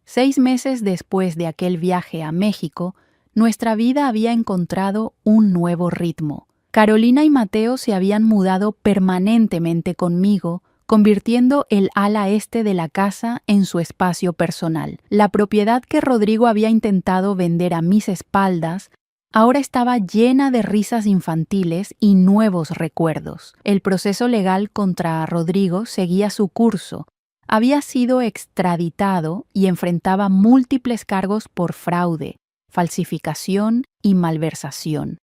6 meses después de aquel viaje a México, nuestra vida había encontrado un nuevo ritmo. Carolina y Mateo se habían mudado permanentemente conmigo, convirtiendo el ala este de la casa en su espacio personal. La propiedad que Rodrigo había intentado vender a mis espaldas ahora estaba llena de risas infantiles y nuevos recuerdos. El proceso legal contra Rodrigo seguía su curso. Había sido extraditado y enfrentaba múltiples cargos por fraude, falsificación y malversación.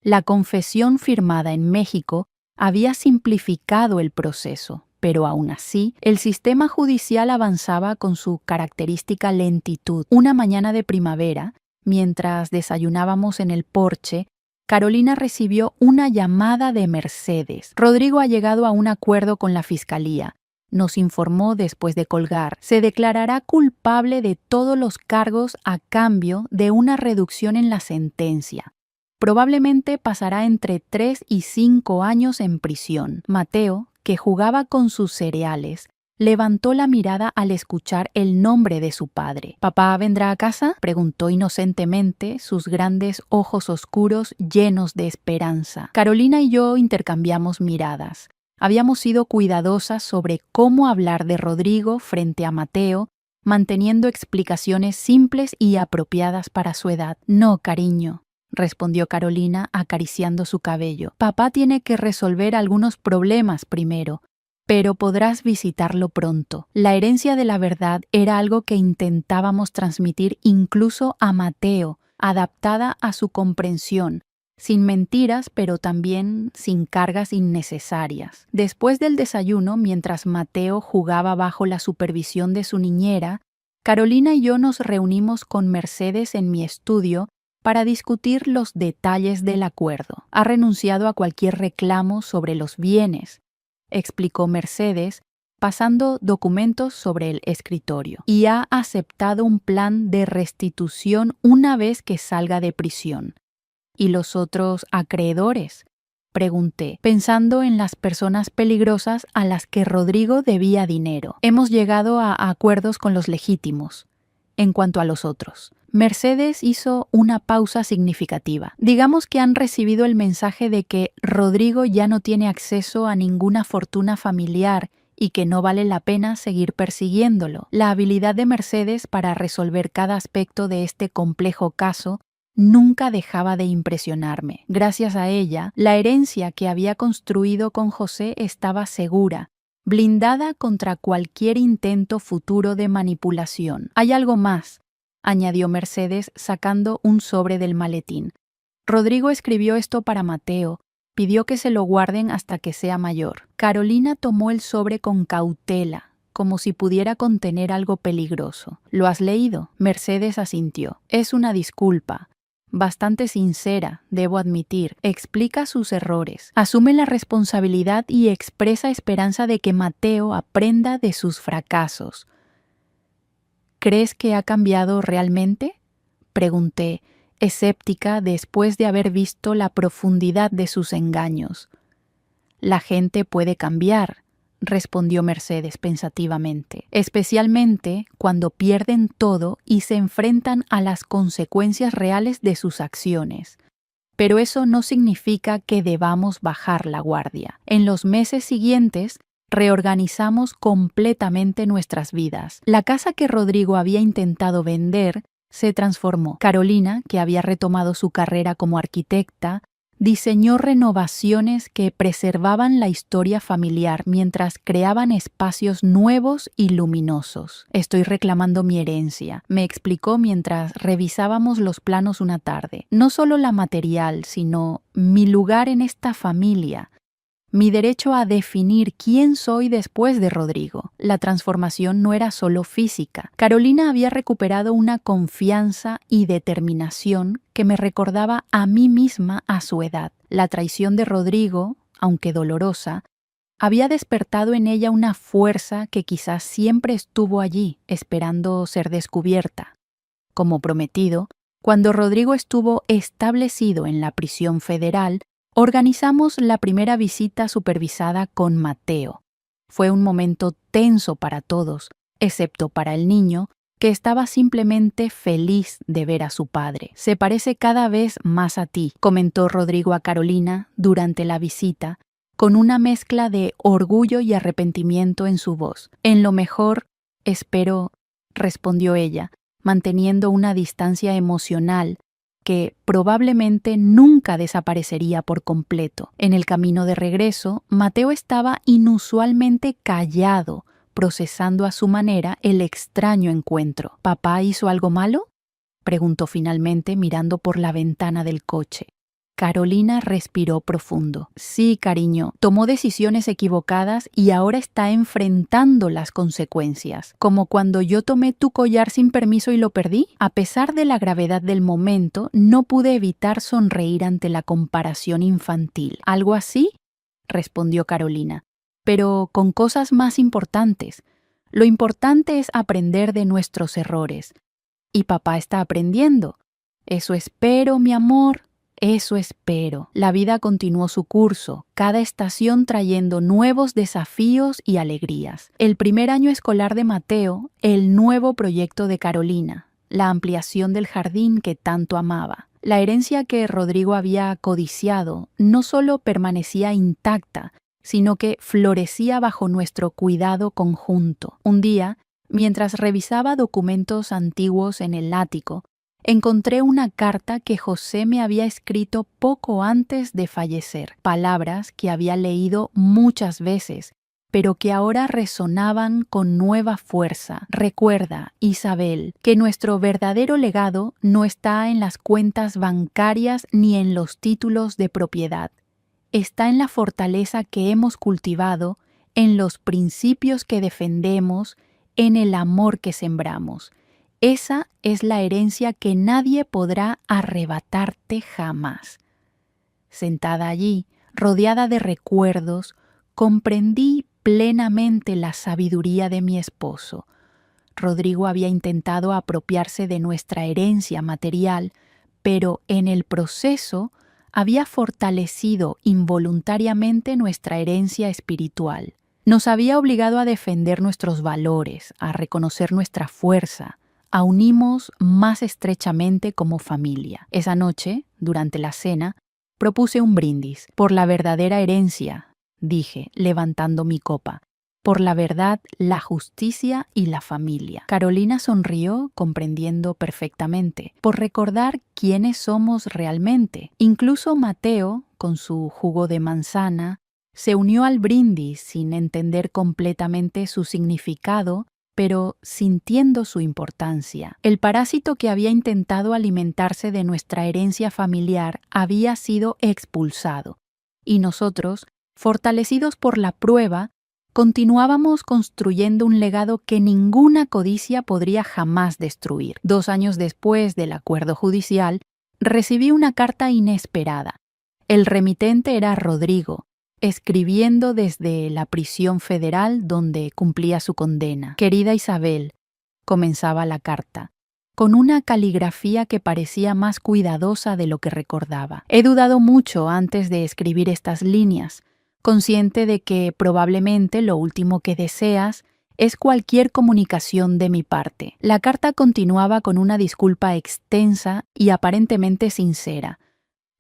La confesión firmada en México había simplificado el proceso, pero aún así, el sistema judicial avanzaba con su característica lentitud. Una mañana de primavera, mientras desayunábamos en el porche, Carolina recibió una llamada de Mercedes. Rodrigo ha llegado a un acuerdo con la fiscalía. Nos informó después de colgar. Se declarará culpable de todos los cargos a cambio de una reducción en la sentencia. Probablemente pasará entre 3 y 5 años en prisión. Mateo, que jugaba con sus cereales, levantó la mirada al escuchar el nombre de su padre. ¿Papá vendrá a casa?, preguntó inocentemente, sus grandes ojos oscuros llenos de esperanza. Carolina y yo intercambiamos miradas. Habíamos sido cuidadosas sobre cómo hablar de Rodrigo frente a Mateo, manteniendo explicaciones simples y apropiadas para su edad. No, cariño, respondió Carolina acariciando su cabello. Papá tiene que resolver algunos problemas primero, pero podrás visitarlo pronto. La herencia de la verdad era algo que intentábamos transmitir incluso a Mateo, adaptada a su comprensión, sin mentiras, pero también sin cargas innecesarias. Después del desayuno, mientras Mateo jugaba bajo la supervisión de su niñera, Carolina y yo nos reunimos con Mercedes en mi estudio para discutir los detalles del acuerdo. Ha renunciado a cualquier reclamo sobre los bienes, explicó Mercedes, pasando documentos sobre el escritorio, y ha aceptado un plan de restitución una vez que salga de prisión. ¿Y los otros acreedores?, pregunté, pensando en las personas peligrosas a las que Rodrigo debía dinero. Hemos llegado a acuerdos con los legítimos. En cuanto a los otros, Mercedes hizo una pausa significativa. Digamos que han recibido el mensaje de que Rodrigo ya no tiene acceso a ninguna fortuna familiar y que no vale la pena seguir persiguiéndolo. La habilidad de Mercedes para resolver cada aspecto de este complejo caso nunca dejaba de impresionarme. Gracias a ella, la herencia que había construido con José estaba segura, blindada contra cualquier intento futuro de manipulación. Hay algo más, añadió Mercedes sacando un sobre del maletín. Rodrigo escribió esto para Mateo. Pidió que se lo guarden hasta que sea mayor. Carolina tomó el sobre con cautela, como si pudiera contener algo peligroso. ¿Lo has leído?, Mercedes asintió. Es una disculpa. Bastante sincera, debo admitir. Explica sus errores, asume la responsabilidad y expresa esperanza de que Mateo aprenda de sus fracasos. ¿Crees que ha cambiado realmente?, pregunté, escéptica después de haber visto la profundidad de sus engaños. La gente puede cambiar, respondió Mercedes pensativamente, especialmente cuando pierden todo y se enfrentan a las consecuencias reales de sus acciones. Pero eso no significa que debamos bajar la guardia. En los meses siguientes, reorganizamos completamente nuestras vidas. La casa que Rodrigo había intentado vender se transformó. Carolina, que había retomado su carrera como arquitecta, diseñó renovaciones que preservaban la historia familiar mientras creaban espacios nuevos y luminosos. Estoy reclamando mi herencia, me explicó mientras revisábamos los planos una tarde. No solo la material, sino mi lugar en esta familia. Mi derecho a definir quién soy después de Rodrigo. La transformación no era solo física. Carolina había recuperado una confianza y determinación que me recordaba a mí misma a su edad. La traición de Rodrigo, aunque dolorosa, había despertado en ella una fuerza que quizás siempre estuvo allí, esperando ser descubierta. Como prometido, cuando Rodrigo estuvo establecido en la prisión federal, organizamos la primera visita supervisada con Mateo. Fue un momento tenso para todos, excepto para el niño, que estaba simplemente feliz de ver a su padre. Se parece cada vez más a ti, comentó Rodrigo a Carolina durante la visita, con una mezcla de orgullo y arrepentimiento en su voz. En lo mejor, espero, respondió ella, manteniendo una distancia emocional que probablemente nunca desaparecería por completo. En el camino de regreso, Mateo estaba inusualmente callado, procesando a su manera el extraño encuentro. ¿Papá hizo algo malo?, preguntó finalmente mirando por la ventana del coche. Carolina respiró profundo. Sí, cariño, tomó decisiones equivocadas y ahora está enfrentando las consecuencias. Como cuando yo tomé tu collar sin permiso y lo perdí. A pesar de la gravedad del momento, no pude evitar sonreír ante la comparación infantil. ¿Algo así?, respondió Carolina, pero con cosas más importantes. Lo importante es aprender de nuestros errores. Y papá está aprendiendo. Eso espero, mi amor. Eso espero. La vida continuó su curso, cada estación trayendo nuevos desafíos y alegrías. El primer año escolar de Mateo, el nuevo proyecto de Carolina, la ampliación del jardín que tanto amaba. La herencia que Rodrigo había codiciado no solo permanecía intacta, sino que florecía bajo nuestro cuidado conjunto. Un día, mientras revisaba documentos antiguos en el ático, encontré una carta que José me había escrito poco antes de fallecer, palabras que había leído muchas veces, pero que ahora resonaban con nueva fuerza. Recuerda, Isabel, que nuestro verdadero legado no está en las cuentas bancarias ni en los títulos de propiedad. Está en la fortaleza que hemos cultivado, en los principios que defendemos, en el amor que sembramos. Esa es la herencia que nadie podrá arrebatarte jamás. Sentada allí, rodeada de recuerdos, comprendí plenamente la sabiduría de mi esposo. Rodrigo había intentado apropiarse de nuestra herencia material, pero en el proceso había fortalecido involuntariamente nuestra herencia espiritual. Nos había obligado a defender nuestros valores, a reconocer nuestra fuerza, a unirnos más estrechamente como familia. Esa noche, durante la cena, propuse un brindis por la verdadera herencia, dije, levantando mi copa, por la verdad, la justicia y la familia. Carolina sonrió, comprendiendo perfectamente, por recordar quiénes somos realmente. Incluso Mateo, con su jugo de manzana, se unió al brindis sin entender completamente su significado, pero sintiendo su importancia. El parásito que había intentado alimentarse de nuestra herencia familiar había sido expulsado, y nosotros, fortalecidos por la prueba, continuábamos construyendo un legado que ninguna codicia podría jamás destruir. 2 años después del acuerdo judicial, recibí una carta inesperada. El remitente era Rodrigo, escribiendo desde la prisión federal donde cumplía su condena. Querida Isabel, comenzaba la carta, con una caligrafía que parecía más cuidadosa de lo que recordaba. He dudado mucho antes de escribir estas líneas, consciente de que probablemente lo último que deseas es cualquier comunicación de mi parte. La carta continuaba con una disculpa extensa y aparentemente sincera.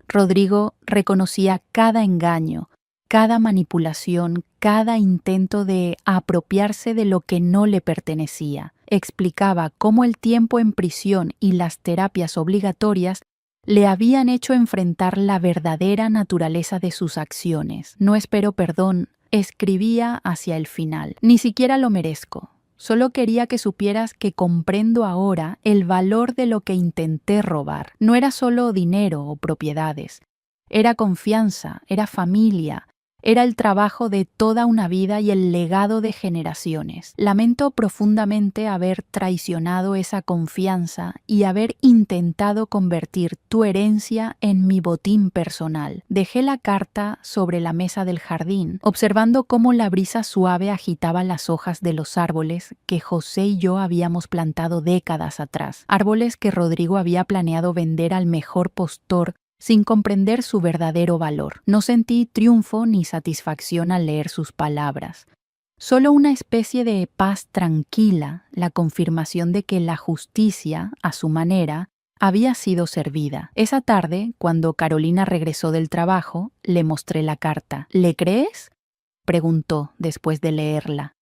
Rodrigo reconocía cada engaño, cada manipulación, cada intento de apropiarse de lo que no le pertenecía. explicaba cómo el tiempo en prisión y las terapias obligatorias le habían hecho enfrentar la verdadera naturaleza de sus acciones. No espero perdón, escribía hacia el final. Ni siquiera lo merezco. Solo quería que supieras que comprendo ahora el valor de lo que intenté robar. No era solo dinero o propiedades. Era confianza, era familia, era el trabajo de toda una vida y el legado de generaciones. Lamento profundamente haber traicionado esa confianza y haber intentado convertir tu herencia en mi botín personal. Dejé la carta sobre la mesa del jardín, observando cómo la brisa suave agitaba las hojas de los árboles que José y yo habíamos plantado décadas atrás. Árboles que Rodrigo había planeado vender al mejor postor sin comprender su verdadero valor. No sentí triunfo ni satisfacción al leer sus palabras. Solo una especie de paz tranquila, la confirmación de que la justicia, a su manera, había sido servida. Esa tarde, cuando Carolina regresó del trabajo, le mostré la carta. ¿Le crees?, preguntó después de leerla.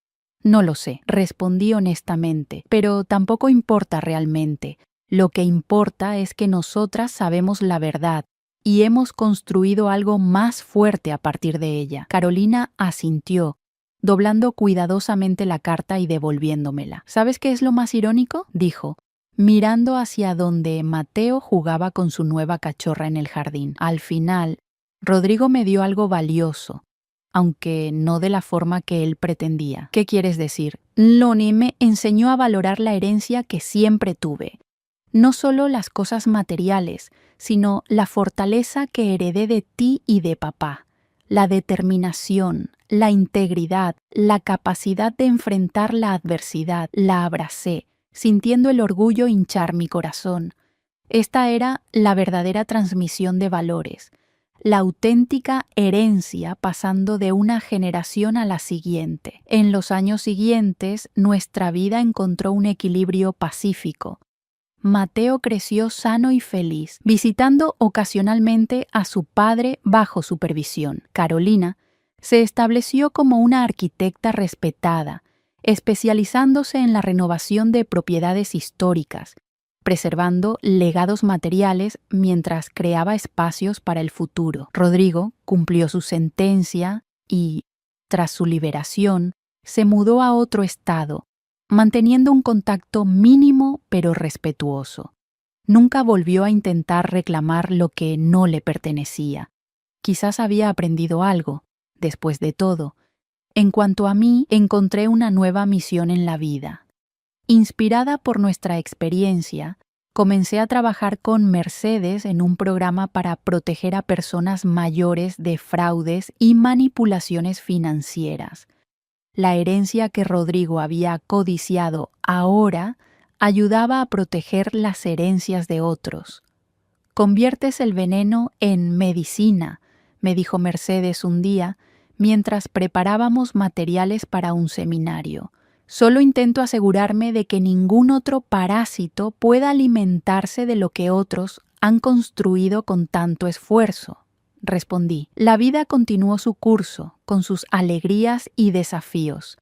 No lo sé, respondí honestamente, pero tampoco importa realmente. Lo que importa es que nosotras sabemos la verdad y hemos construido algo más fuerte a partir de ella. Carolina asintió, doblando cuidadosamente la carta y devolviéndomela. ¿Sabes qué es lo más irónico?, dijo, mirando hacia donde Mateo jugaba con su nueva cachorra en el jardín. Al final, Rodrigo me dio algo valioso, aunque no de la forma que él pretendía. ¿Qué quieres decir? Lonnie me enseñó a valorar la herencia que siempre tuve. No solo las cosas materiales, sino la fortaleza que heredé de ti y de papá, la determinación, la integridad, la capacidad de enfrentar la adversidad. La abracé, sintiendo el orgullo hinchar mi corazón. Esta era la verdadera transmisión de valores, la auténtica herencia pasando de una generación a la siguiente. En los años siguientes, nuestra vida encontró un equilibrio pacífico. Mateo creció sano y feliz, visitando ocasionalmente a su padre bajo supervisión. Carolina se estableció como una arquitecta respetada, especializándose en la renovación de propiedades históricas, preservando legados materiales mientras creaba espacios para el futuro. Rodrigo cumplió su sentencia y, tras su liberación, se mudó a otro estado, manteniendo un contacto mínimo pero respetuoso. Nunca volvió a intentar reclamar lo que no le pertenecía. Quizás había aprendido algo, después de todo. En cuanto a mí, encontré una nueva misión en la vida. Inspirada por nuestra experiencia, comencé a trabajar con Mercedes en un programa para proteger a personas mayores de fraudes y manipulaciones financieras. La herencia que Rodrigo había codiciado ahora ayudaba a proteger las herencias de otros. «Conviertes el veneno en medicina», me dijo Mercedes un día mientras preparábamos materiales para un seminario. «Solo intento asegurarme de que ningún otro parásito pueda alimentarse de lo que otros han construido con tanto esfuerzo», respondí. La vida continuó su curso, con sus alegrías y desafíos.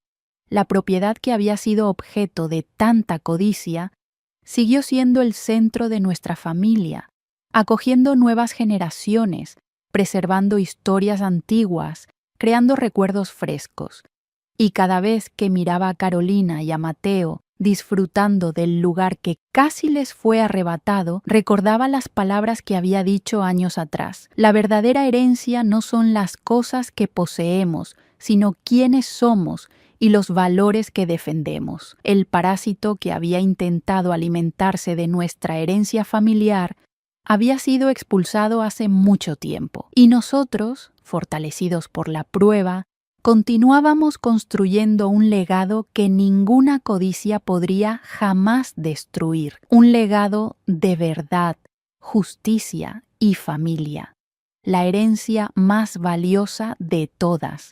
La propiedad que había sido objeto de tanta codicia siguió siendo el centro de nuestra familia, acogiendo nuevas generaciones, preservando historias antiguas, creando recuerdos frescos. Y cada vez que miraba a Carolina y a Mateo disfrutando del lugar que casi les fue arrebatado, recordaba las palabras que había dicho años atrás. La verdadera herencia no son las cosas que poseemos, sino quiénes somos y los valores que defendemos. El parásito que había intentado alimentarse de nuestra herencia familiar había sido expulsado hace mucho tiempo, y nosotros, fortalecidos por la prueba, continuábamos construyendo un legado que ninguna codicia podría jamás destruir, un legado de verdad, justicia y familia, la herencia más valiosa de todas,